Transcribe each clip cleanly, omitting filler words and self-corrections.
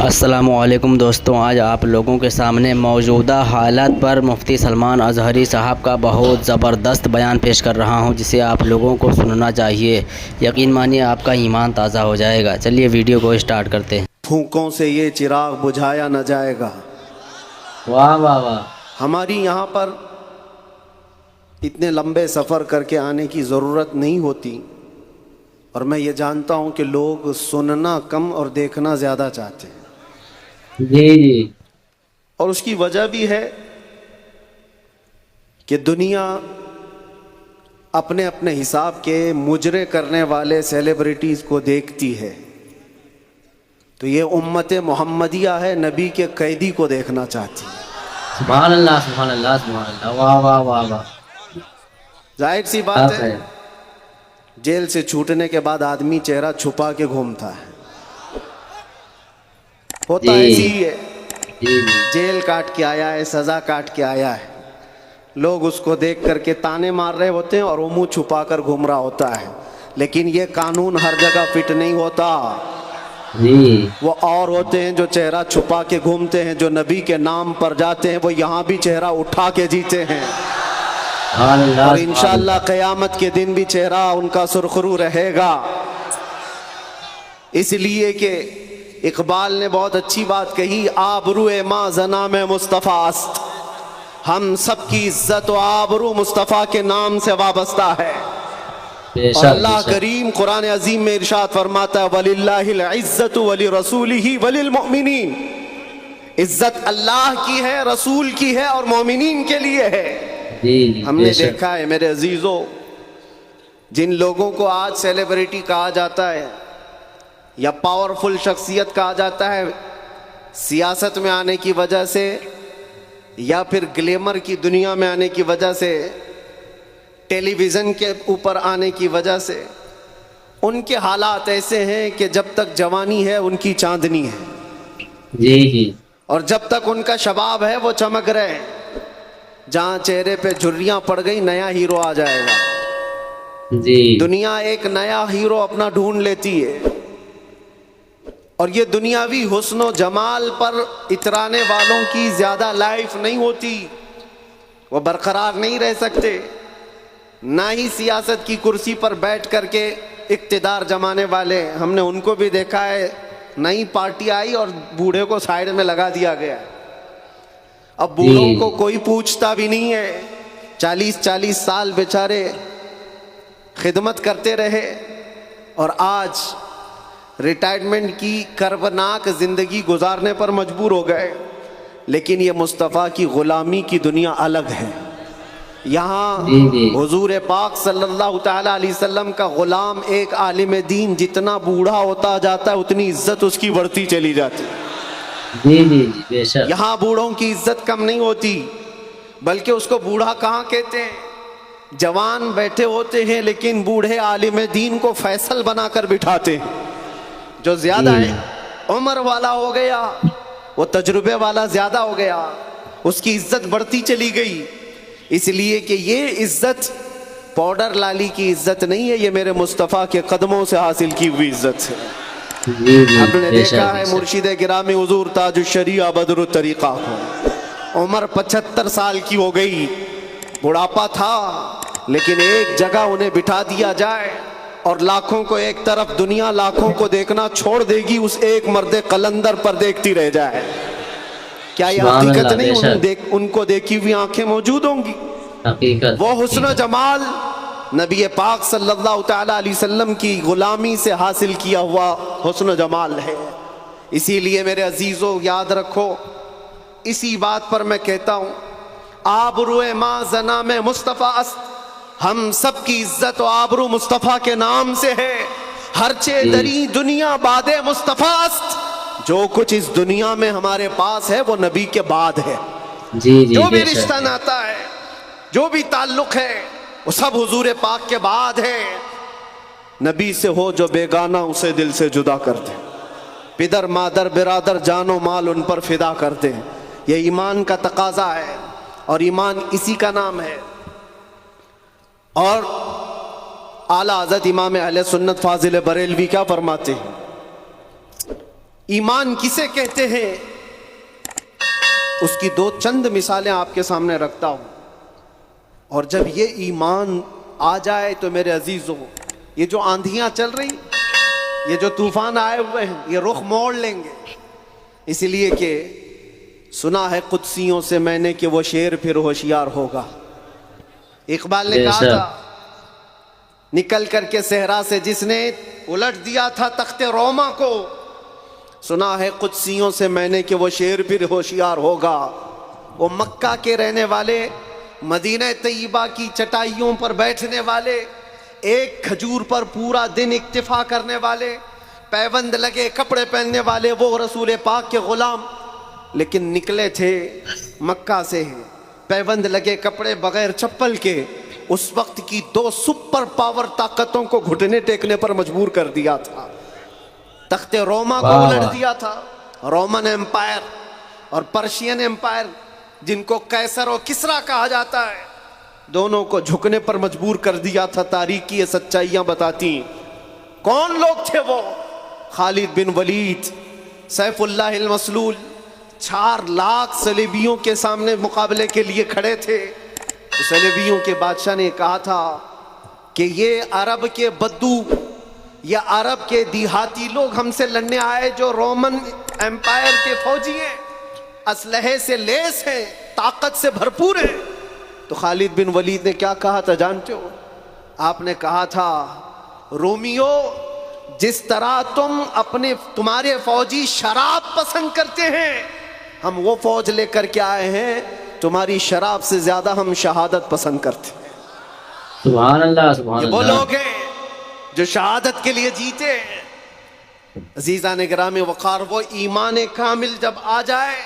السلام علیکم دوستوں، آج آپ لوگوں کے سامنے موجودہ حالات پر مفتی سلمان اظہری صاحب کا بہت زبردست بیان پیش کر رہا ہوں، جسے آپ لوگوں کو سننا چاہیے۔ یقین مانیے آپ کا ایمان تازہ ہو جائے گا۔ چلیے ویڈیو کو اسٹارٹ کرتے ہیں۔ پھونکوں سے یہ چراغ بجھایا نہ جائے گا۔ واہ واہ واہ۔ ہماری یہاں پر اتنے لمبے سفر کر کے آنے کی ضرورت نہیں ہوتی، اور میں یہ جانتا ہوں کہ لوگ سننا کم اور دیکھنا زیادہ چاہتے ہیں۔ جی اور اس کی وجہ بھی ہے کہ دنیا اپنے اپنے حساب کے مجرے کرنے والے سیلیبریٹیز کو دیکھتی ہے، تو یہ امت محمدیہ ہے، نبی کے قیدی کو دیکھنا چاہتی ہے۔ سبحان اللہ سبحان اللہ سبحان اللہ، واہ واہ واہ واہ۔ ظاہر سی بات ہے، جیل سے چھوٹنے کے بعد آدمی چہرہ چھپا کے گھومتا ہے، ہوتا ایسی ہی ہے۔ جیل کاٹ کے آیا ہے، سزا کاٹ کے آیا ہے، لوگ اس کو دیکھ کر کے تانے مار رہے ہوتے ہیں اور وہ منہ چھپا کر گھوم رہا ہوتا ہے، لیکن یہ قانون ہر جگہ فٹ نہیں ہوتا۔ وہ اور ہوتے ہیں جو چہرہ چھپا کے گھومتے ہیں، جو نبی کے نام پر جاتے ہیں، وہ یہاں بھی چہرہ اٹھا کے جیتے ہیں، اور انشاءاللہ قیامت کے دن بھی چہرہ ان کا سرخرو رہے گا۔ اس لیے کہ اقبال نے بہت اچھی بات کہی، آبرو ما زنا میں مصطفیٰ است، ہم سب کی عزت و آبرو مصطفیٰ کے نام سے وابستہ ہے۔ اور اللہ کریم قرآن عظیم میں ارشاد فرماتا ہے، وَلِلَّهِ الْعِزَّةُ وَلِرَسُولِهِ وَلِلْمُؤْمِنِينَ، عزت اللہ کی ہے، رسول کی ہے، اور مومنین کے لیے ہے۔ ہم نے دیکھا ہے میرے عزیزو، جن لوگوں کو آج سیلیبریٹی کہا جاتا ہے یا پاورفل شخصیت کہا جاتا ہے، سیاست میں آنے کی وجہ سے یا پھر گلیمر کی دنیا میں آنے کی وجہ سے، ٹیلی ویژن کے اوپر آنے کی وجہ سے، ان کے حالات ایسے ہیں کہ جب تک جوانی ہے ان کی چاندنی ہے، اور جب تک ان کا شباب ہے وہ چمک رہے ہیں، جہاں چہرے پہ جھریاں پڑ گئی نیا ہیرو آ جائے گا۔ دنیا ایک نیا ہیرو اپنا ڈھونڈ لیتی ہے، اور یہ دنیاوی حسن و جمال پر اترانے والوں کی زیادہ لائف نہیں ہوتی، وہ برقرار نہیں رہ سکتے، نہ ہی سیاست کی کرسی پر بیٹھ کر کے اقتدار جمانے والے۔ ہم نے ان کو بھی دیکھا ہے، نئی پارٹی آئی اور بوڑھے کو سائیڈ میں لگا دیا گیا، اب بوڑھوں کو کوئی پوچھتا بھی نہیں ہے، 40 سال بیچارے خدمت کرتے رہے، اور آج ریٹائرمنٹ کی کربناک زندگی گزارنے پر مجبور ہو گئے۔ لیکن یہ مصطفیٰ کی غلامی کی دنیا الگ ہے۔ یہاں حضور پاک صلی اللہ تعالیٰ علیہ وسلم کا غلام ایک عالم دین جتنا بوڑھا ہوتا جاتا ہے اتنی عزت اس کی بڑھتی چلی جاتی ہے۔ یہاں بوڑھوں کی عزت کم نہیں ہوتی، بلکہ اس کو بوڑھا کہاں کہتے ہیں؟ جوان بیٹھے ہوتے ہیں لیکن بوڑھے عالم دین کو فیصل بنا کر بٹھاتے ہیں۔ جو زیادہ ہے عمر والا ہو گیا، وہ تجربے والا زیادہ ہو گیا، اس کی عزت بڑھتی چلی گئی، اس لیے کہ یہ عزت پاؤڈر لالی کی عزت نہیں ہے، یہ میرے مصطفیٰ کے قدموں سے حاصل کی ہوئی عزت ہے۔ ہم نے دیکھا ہے مرشد گرامی حضور تاج الشریعہ بدر الطریقہ کو، عمر 75 سال کی ہو گئی، بڑھاپا تھا، لیکن ایک جگہ انہیں بٹھا دیا جائے اور لاکھوں کو ایک طرف، دنیا لاکھوں کو دیکھنا چھوڑ دے گی، اس ایک مرد قلندر پر دیکھتی رہ جائے۔ کیا یہ حقیقت نہیں؟ ان کو دیکھی ہوئی آنکھیں موجود ہوں گی۔ وہ حسن و جمال نبی پاک صلی اللہ تعالیٰ علیہ وسلم کی غلامی سے حاصل کیا ہوا حسن و جمال ہے۔ اسی لیے میرے عزیزو یاد رکھو، اسی بات پر میں کہتا ہوں، آبرو ما زنا میں مصطفیٰ است، ہم سب کی عزت و آبرو مصطفیٰ کے نام سے ہے۔ ہرچے دری دنیا باد مصطفیٰ است، جو کچھ اس دنیا میں ہمارے پاس ہے وہ نبی کے بعد ہے۔ جو بھی رشتہ ناتا ہے، جو بھی تعلق ہے، وہ سب حضور پاک کے بعد ہے۔ نبی سے ہو جو بیگانہ اسے دل سے جدا کر دے، پدر مادر برادر جان و مال ان پر فدا کر دے، یہ ایمان کا تقاضا ہے، اور ایمان اسی کا نام ہے۔ اور اعلیٰ حضرت امام اہل سنت فاضل بریلوی کیا فرماتے ہیں؟ ایمان کسے کہتے ہیں، اس کی دو چند مثالیں آپ کے سامنے رکھتا ہوں، اور جب یہ ایمان آ جائے تو میرے عزیزوں، یہ جو آندھیاں چل رہی، یہ جو طوفان آئے ہوئے ہیں، یہ رخ موڑ لیں گے، اس لیے کہ سنا ہے قدسیوں سے میں نے کہ وہ شیر پھر ہوشیار ہوگا۔ اقبال نے کہا تھا نکل کر کے صحرا سے جس نے الٹ دیا تھا تخت روما کو، سنا ہے قدسیوں سے میں نے کہ وہ شیر پھر ہوشیار ہوگا۔ وہ مکہ کے رہنے والے، مدینہ طیبہ کی چٹائیوں پر بیٹھنے والے، ایک کھجور پر پورا دن اکتفا کرنے والے، پیوند لگے کپڑے پہننے والے، وہ رسول پاک کے غلام، لیکن نکلے تھے مکہ سے پیوند لگے کپڑے بغیر چپل کے، اس وقت کی دو سپر پاور طاقتوں کو گھٹنے ٹیکنے پر مجبور کر دیا تھا۔ تخت روما کو الٹ دیا تھا، رومن ایمپائر اور پرشین ایمپائر، جن کو قیصر و کسریٰ کہا جاتا ہے، دونوں کو جھکنے پر مجبور کر دیا تھا۔ تاریخ کی یہ سچائیاں بتاتی ہیں۔ کون لوگ تھے وہ؟ خالد بن ولید، سیف اللہ المسلول، 4 لاکھ صلیبیوں کے سامنے مقابلے کے لیے کھڑے تھے۔ صلیبیوں کے بادشاہ نے کہا تھا کہ یہ عرب کے بدو یا عرب کے دیہاتی لوگ ہم سے لڑنے آئے جو رومن ایمپائر کے فوجی ہیں، اسلحے سے لیس ہیں، طاقت سے بھرپور ہیں۔ تو خالد بن ولید نے کیا کہا تھا جانتے ہو؟ آپ نے کہا تھا رومیو، جس طرح تمہارے فوجی شراب پسند کرتے ہیں، ہم وہ فوج لے کر کے آئے ہیں، تمہاری شراب سے زیادہ ہم شہادت پسند کرتے ہیں۔ سبحان اللہ، سبحان یہ وہ اللہ۔ لوگ ہیں جو شہادت کے لیے جیتے ہیں۔ عزیزان گرامی وقار، وہ ایمان کامل جب آ جائے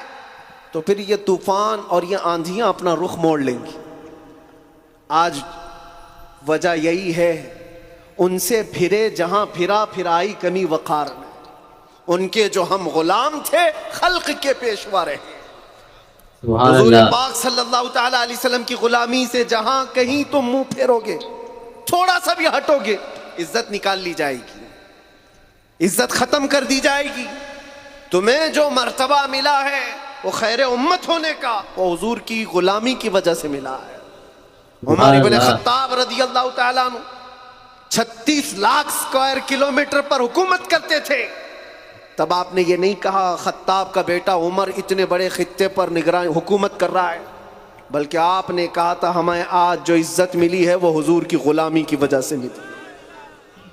تو پھر یہ طوفان اور یہ آندھیاں اپنا رخ موڑ لیں گی۔ آج وجہ یہی ہے، ان سے پھرے جہاں پھرا پھرائی کمی وقار میں، ان کے جو ہم غلام تھے خلق کے پیشوا رہے۔ سبحان حضور اللہ۔ پاک صلی اللہ تعالی علیہ وسلم کی غلامی سے جہاں کہیں تم منہ پھیرو گے، تھوڑا سا بھی ہٹو گے، عزت نکال لی جائے گی، عزت ختم کر دی جائے گی۔ تمہیں جو مرتبہ ملا ہے وہ خیر امت ہونے کا، وہ حضور کی غلامی کی وجہ سے ملا ہے۔ عمر ابن خطاب رضی اللہ تعالیٰ عنہ 36 لاکھ اسکوائر کلومیٹر پر حکومت کرتے تھے۔ تب آپ نے یہ نہیں کہا خطاب کا بیٹا عمر اتنے بڑے خطے پر نگران حکومت کر رہا ہے، بلکہ آپ نے کہا تھا ہمیں آج جو عزت ملی ہے وہ حضور کی غلامی کی وجہ سے ملی۔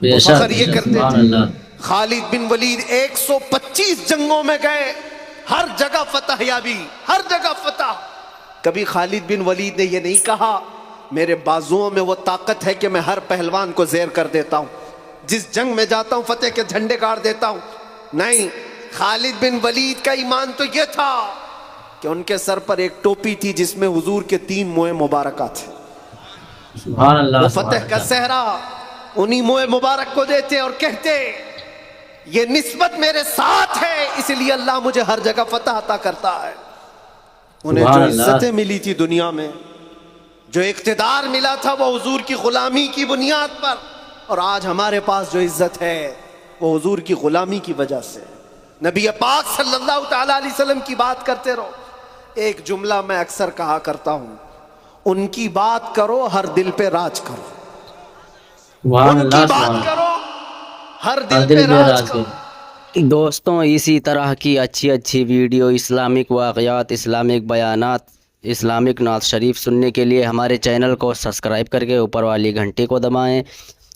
وہ فخر یہ کرتے تھے۔ خالد بن ولید 125 جنگوں میں گئے، ہر جگہ فتح یابی، ہر جگہ فتح۔ کبھی خالد بن ولید نے یہ نہیں کہا میرے بازوؤں میں وہ طاقت ہے کہ میں ہر پہلوان کو زیر کر دیتا ہوں، جس جنگ میں جاتا ہوں فتح کے جھنڈے گاڑ دیتا ہوں۔ نہیں، خالد بن ولید کا ایمان تو یہ تھا کہ ان کے سر پر ایک ٹوپی تھی جس میں حضور کے 3 موئے مبارکہ تھے۔ سبحان اللہ۔ وہ فتح کا صحرا انہی موئے مبارک کو دیتے اور کہتے یہ نسبت میرے ساتھ ہے، اس لیے اللہ مجھے ہر جگہ فتح عطا کرتا ہے۔ انہیں جو عزتیں ملی تھی دنیا میں، جو اقتدار ملا تھا، وہ حضور کی غلامی کی بنیاد پر، اور آج ہمارے پاس جو عزت ہے وہ حضور کی غلامی کی وجہ سے۔ نبی پاک صلی اللہ تعالی علیہ وسلم کی بات کرتے رہو۔ ایک جملہ میں اکثر کہا کرتا ہوں، ان کی بات کرو ہر دل پہ راج کرو، ان کی بات کرو ہر دل پہ راج کرو۔ دوستوں، اسی طرح کی اچھی اچھی ویڈیو، اسلامک واقعات، اسلامک بیانات، اسلامک نعت شریف سننے کے لیے ہمارے چینل کو سبسکرائب کر کے اوپر والی گھنٹی کو دبائیں،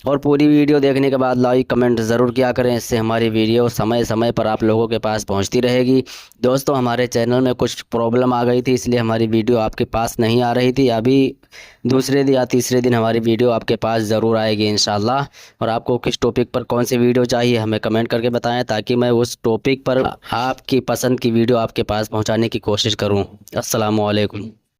اور پوری ویڈیو دیکھنے کے بعد لائک کمنٹ ضرور کیا کریں، اس سے ہماری ویڈیو سمے پر آپ لوگوں کے پاس پہنچتی رہے گی۔ دوستوں، ہمارے چینل میں کچھ پرابلم آ گئی تھی، اس لیے ہماری ویڈیو آپ کے پاس نہیں آ رہی تھی۔ ابھی دوسرے یا تیسرے دن ہماری ویڈیو آپ کے پاس ضرور آئے گی انشاءاللہ۔ اور آپ کو کس ٹاپک پر کون سی ویڈیو چاہیے ہمیں کمنٹ کر کے بتائیں، تاکہ میں اس ٹاپک پر آپ کی پسند کی ویڈیو آپ کے پاس پہنچانے کی کوشش کروں۔ السلام علیکم۔